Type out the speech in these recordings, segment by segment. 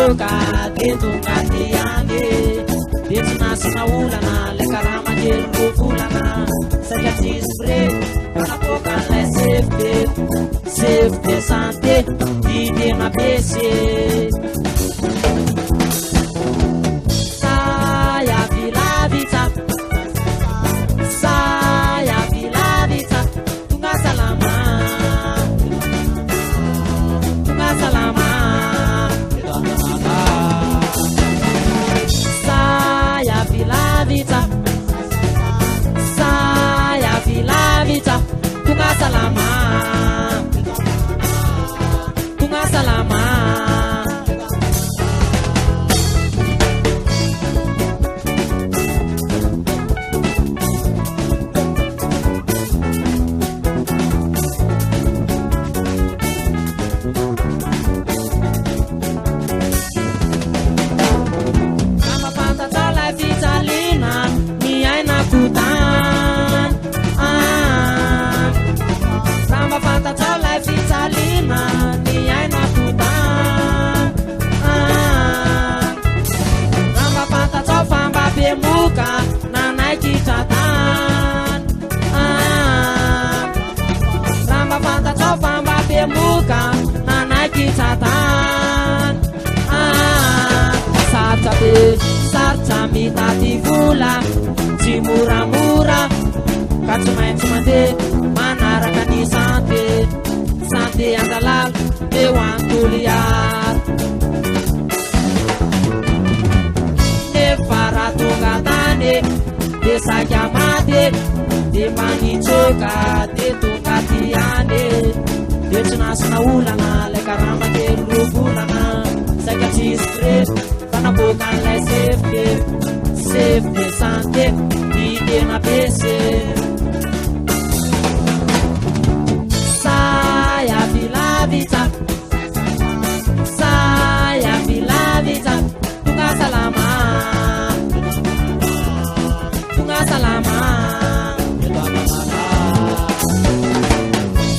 manitsoka teto ngati ande dia tsy nasina olana le karama kely rovolana saika tsisy frais manapoka an'lay CFD santé didena bese saya vilavita tunga salama saya vilavita tunga salama sarca mitati vola tsy moramora ka tsy maintsy mandeha manaraka ny santé andalala eo antoliary nefa raha tonga tany de saika maty de manitsoka de tonga ty ane de tsy nasina olana lay karama kely rovolana saika tsisy frais manapoka an'lay CFD santé didena bese saya vilavita tunga salama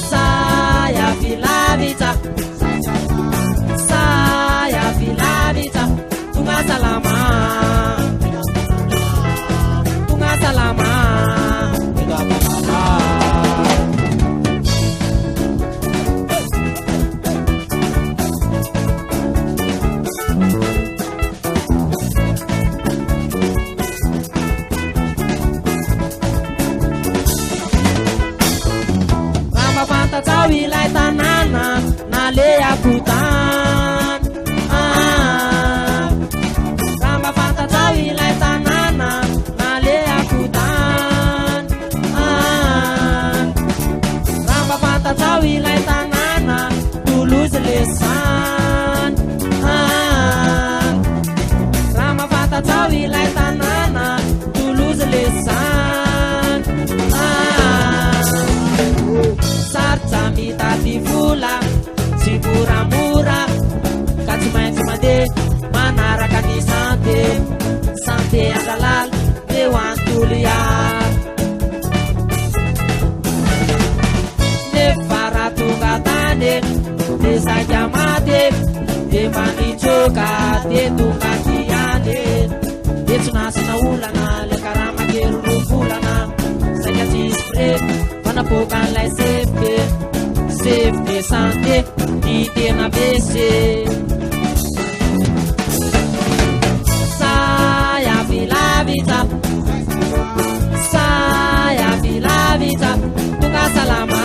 saya vilavita tunga salama tao ilay tanàna nale akutan ramba fantatao ilay tanàna nale akutan ramba fantatao ilay tanàna Toulouse lesan ramba fantatao ilay tanàna Toulouse lesan sarca mitati vola tsy moramora ka tsy maintsy mandeha manaraka ny santé andalala eo antoliary nefa raha tonga tany de saika maty de manitsoka de tonga ty ane de tsy nasina olana le karama kely rovolana saika tsisy frais manapoka an'lay CFD santé didena bese saya vilavita tunga salama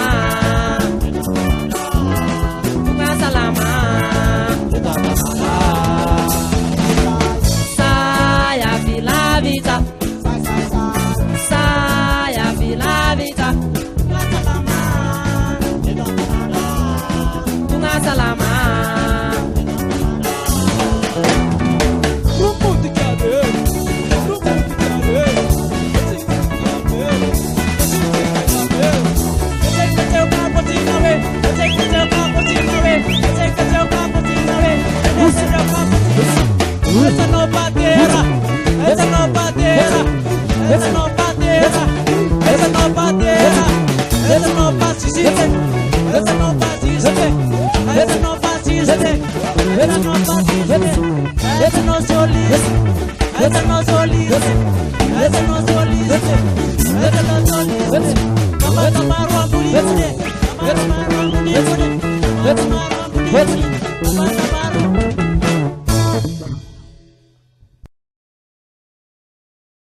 saya vilavita tunga salama Let's Let's